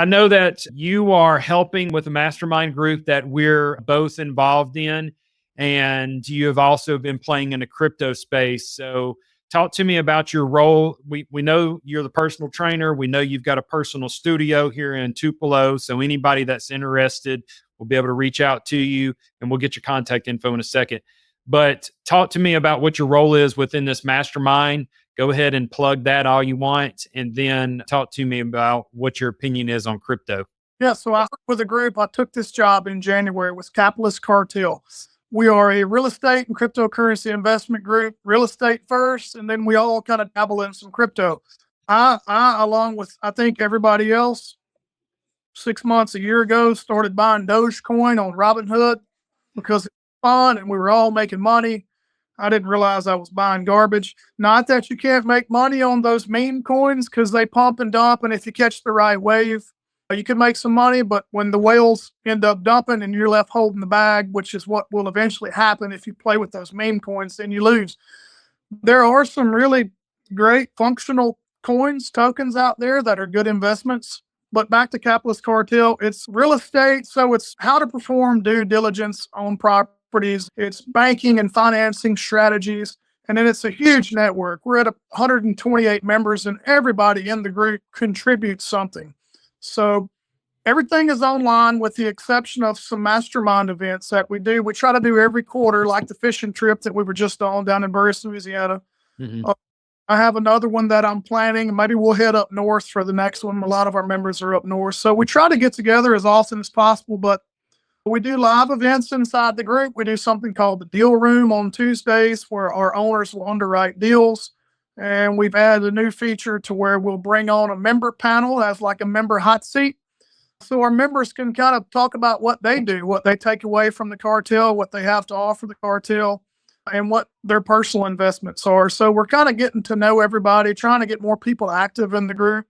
I know that you are helping with a mastermind group that we're both involved in, and you have also been playing in the crypto space. So talk to me about your role. We know you're the personal trainer. We know you've got a personal studio here in Tupelo. So anybody that's interested will be able to reach out to you, and we'll get your contact info in a second. But talk to me about what your role is within this mastermind. Go ahead and plug that all you want, and then talk to me about what your opinion is on crypto. Yeah, so I work with a group. I took this job in January with Capitalist Cartel. We are a real estate and cryptocurrency investment group, real estate first, and then we all kind of dabble in some crypto. Along with, I think, everybody else, 6 months, a year ago, started buying Dogecoin on Robinhood because it's fun and we were all making money. I didn't realize I was buying garbage. Not that you can't make money on those meme coins because they pump and dump, and if you catch the right wave, you can make some money. But when the whales end up dumping and you're left holding the bag, which is what will eventually happen if you play with those meme coins, then you lose. There are some really great functional coins, tokens out there that are good investments. But back to Capitalist Cartel, it's real estate. So it's how to perform due diligence on properties. It's banking and financing strategies. And then it's a huge network. We're at 128 members, and everybody in the group contributes something. So everything is online with the exception of some mastermind events that we do. We try to do every quarter, like the fishing trip that we were just on down in Burris, Louisiana. Mhm. I have another one that I'm planning. Maybe we'll head up north for the next one. A lot of our members are up north. So we try to get together as often as possible, but we do live events inside the group. We do something called the Deal Room on Tuesdays where our owners will underwrite deals. And we've added a new feature to where we'll bring on a member panel as like a member hot seat. So our members can kind of talk about what they do, what they take away from the cartel, what they have to offer the cartel, and what their personal investments are. So we're kind of getting to know everybody, trying to get more people active in the group.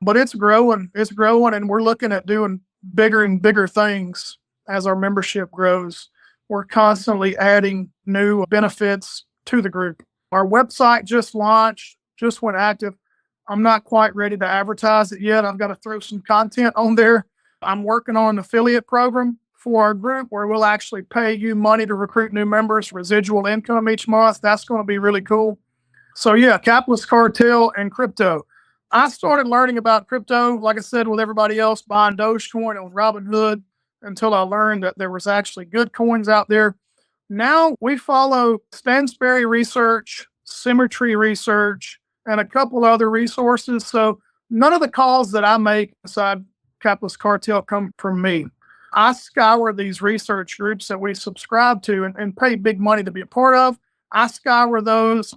But it's growing, and we're looking at doing bigger and bigger things as our membership grows. We're constantly adding new benefits to the group. Our website just launched, just went active. I'm not quite ready to advertise it yet. I've got to throw some content on there. I'm working on an affiliate program for our group where we'll actually pay you money to recruit new members, residual income each month. That's going to be really cool. So yeah, Capitalist Cartel and crypto. I started learning about crypto, like I said, with everybody else, buying Dogecoin on Robinhood until I learned that there was actually good coins out there. Now we follow Stansberry Research, Symmetry Research, and a couple other resources. So none of the calls that I make inside Capitalist Cartel come from me. I scour these research groups that we subscribe to and pay big money to be a part of. I scour those.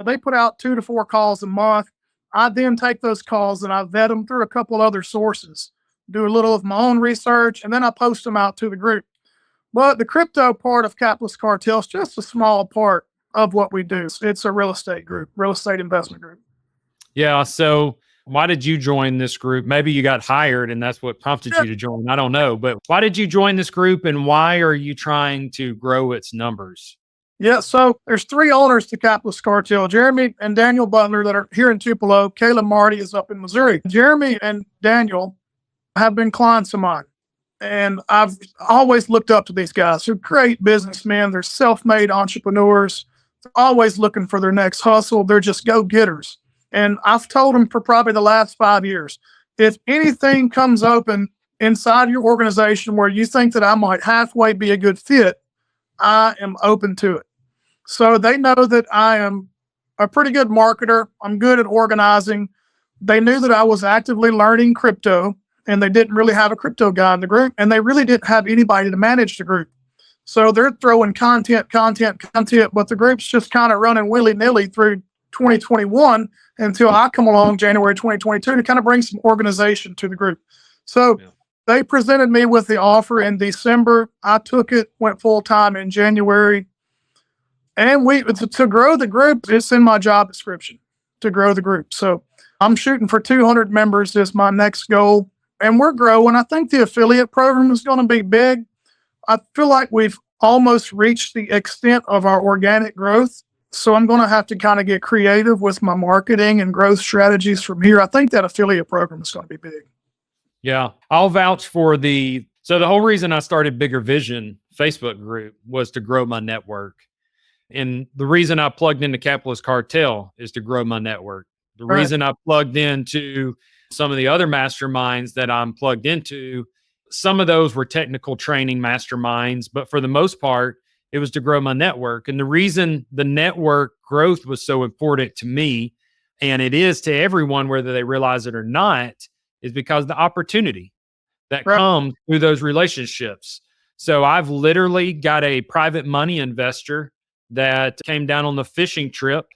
They put out 2 to 4 calls a month. I then take those calls and I vet them through a couple other sources, do a little of my own research, and then I post them out to the group. But the crypto part of Capitalist Cartel is just a small part of what we do. It's a real estate group, real estate investment group. Yeah. So why did you join this group? Maybe you got hired and that's what prompted you to join. I don't know. But why did you join this group, and why are you trying to grow its numbers? Yeah, so there's 3 owners to Capitalist Cartel, Jeremy and Daniel Butler, that are here in Tupelo. Caleb Marty is up in Missouri. Jeremy and Daniel have been clients of mine, and I've always looked up to these guys. They're great businessmen. They're self-made entrepreneurs. They're always looking for their next hustle. They're just go-getters. And I've told them for probably the last 5 years, if anything comes open inside your organization where you think that I might halfway be a good fit, I am open to it. So they know that I am a pretty good marketer. I'm good at organizing. They knew that I was actively learning crypto, and they didn't really have a crypto guy in the group, and they really didn't have anybody to manage the group. So they're throwing content, but the group's just kind of running willy-nilly through 2021 until I come along January 2022 to kind of bring some organization to the group. So they presented me with the offer in December. I took it, went full-time in January. And to grow the group, it's in my job description to grow the group. So I'm shooting for 200 members is my next goal. And we're growing. I think the affiliate program is going to be big. I feel like we've almost reached the extent of our organic growth. So I'm going to have to kind of get creative with my marketing and growth strategies from here. I think that affiliate program is going to be big. Yeah. I'll vouch for so the whole reason I started Bigger Vision Facebook group was to grow my network. And the reason I plugged into Capitalist Cartel is to grow my network. The Right. reason I plugged into some of the other masterminds that I'm plugged into, some of those were technical training masterminds, but for the most part, it was to grow my network. And the reason the network growth was so important to me, and it is to everyone, whether they realize it or not, is because the opportunity that Right. comes through those relationships. So I've literally got a private money investor that came down on the fishing trip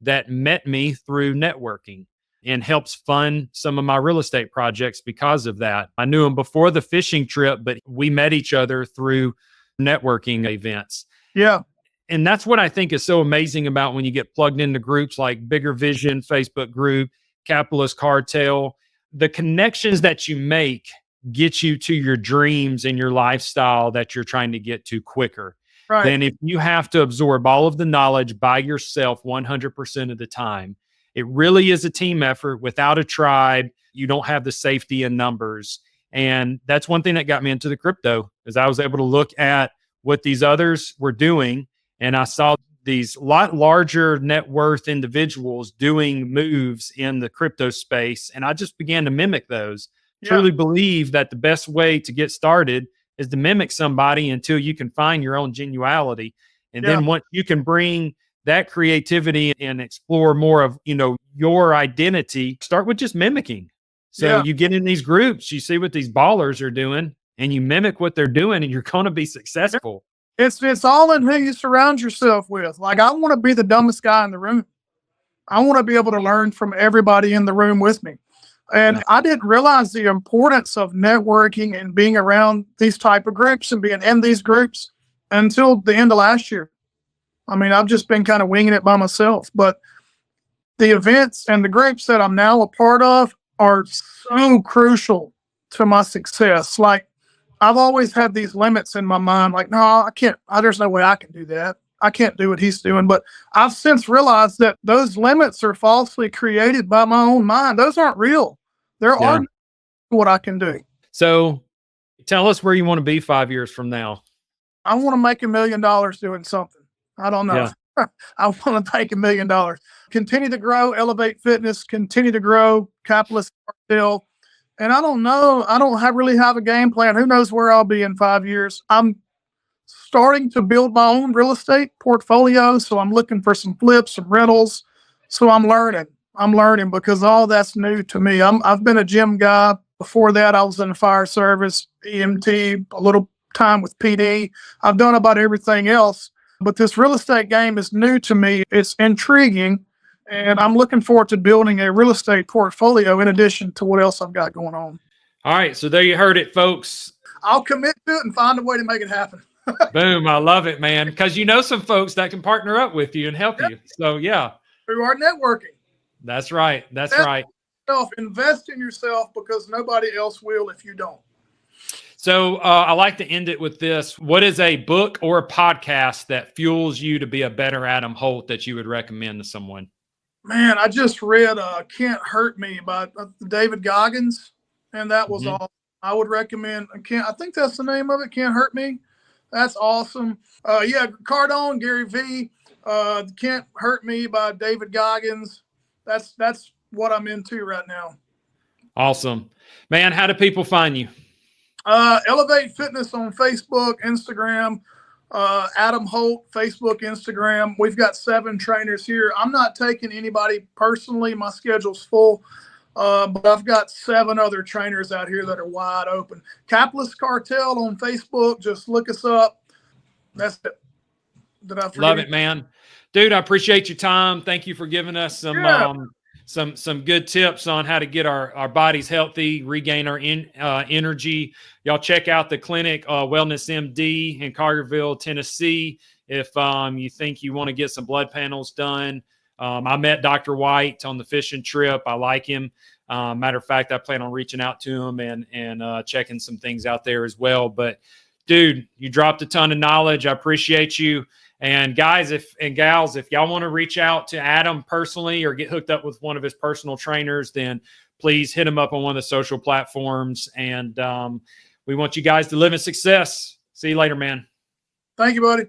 that met me through networking and helps fund some of my real estate projects because of that. I knew him before the fishing trip, but we met each other through networking events. Yeah. And that's what I think is so amazing about when you get plugged into groups like Bigger Vision, Facebook group, Capitalist Cartel. The connections that you make get you to your dreams and your lifestyle that you're trying to get to quicker Right. than if you have to absorb all of the knowledge by yourself 100% of the time. It really is a team effort. Without a tribe, you don't have the safety in numbers. And that's one thing that got me into the crypto, is I was able to look at what these others were doing, and I saw these lot larger net worth individuals doing moves in the crypto space, and I just began to mimic those. Yeah. Truly believe that the best way to get started is to mimic somebody until you can find your own genuality. And Yeah. then once you can bring that creativity and explore more of, your identity, start with just mimicking. So Yeah. you get in these groups, you see what these ballers are doing, and you mimic what they're doing, and you're going to be successful. It's all in who you surround yourself with. Like, I want to be the dumbest guy in the room. I want to be able to learn from everybody in the room with me. And Yeah. I didn't realize the importance of networking and being around these type of groups and being in these groups until the end of last year. I mean, I've just been kind of winging it by myself, but the events and the groups that I'm now a part of are so crucial to my success. Like, I've always had these limits in my mind, like, no, I can't, there's no way I can do that. I can't do what he's doing. But I've since realized that those limits are falsely created by my own mind. Those aren't real. There Yeah. are what I can do. So tell us where you want to be 5 years from now. I want to make $1 million doing something. I don't know. Yeah. I want to make $1 million. Continue to grow, Elevate Fitness, continue to grow, Capitalist Cartel. And I don't know. I don't really have a game plan. Who knows where I'll be in 5 years? I'm starting to build my own real estate portfolio. So I'm looking for some flips, some rentals. So I'm learning. I'm learning because all that's new to me. I've been a gym guy. Before that, I was in the fire service, EMT, a little time with PD. I've done about everything else. But this real estate game is new to me. It's intriguing. And I'm looking forward to building a real estate portfolio in addition to what else I've got going on. All right. So there you heard it, folks. I'll commit to it and find a way to make it happen. Boom. I love it, man. Because you know some folks that can partner up with you and help you. So, yeah. Through our networking. That's right. That's right. Invest in yourself because nobody else will if you don't. So I like to end it with this. What is a book or a podcast that fuels you to be a better Adam Holt that you would recommend to someone? Man, I just read Can't Hurt Me by David Goggins, and that was all. I would recommend. I think that's the name of it, Can't Hurt Me. That's awesome. Yeah, Cardone, Gary V. Can't Hurt Me by David Goggins. That's what I'm into right now. Awesome. Man, how do people find you? Elevate Fitness on Facebook, Instagram. Adam Holt, Facebook, Instagram. We've got 7 trainers here. I'm not taking anybody personally. My schedule's full. But I've got 7 other trainers out here that are wide open. Capitalist Cartel on Facebook. Just look us up. That's it. Did I forget? Love it, man. Dude, I appreciate your time. Thank you for giving us some good tips on how to get our bodies healthy, regain our energy. Y'all check out the clinic, Wellness MD in Carterville, Tennessee. If you think you want to get some blood panels done. I met Dr. White on the fishing trip. I like him. Matter of fact, I plan on reaching out to him and checking some things out there as well. But dude, you dropped a ton of knowledge. I appreciate you. And guys, and gals, if y'all want to reach out to Adam personally or get hooked up with one of his personal trainers, then please hit him up on one of the social platforms. And we want you guys to live in success. See you later, man. Thank you, buddy.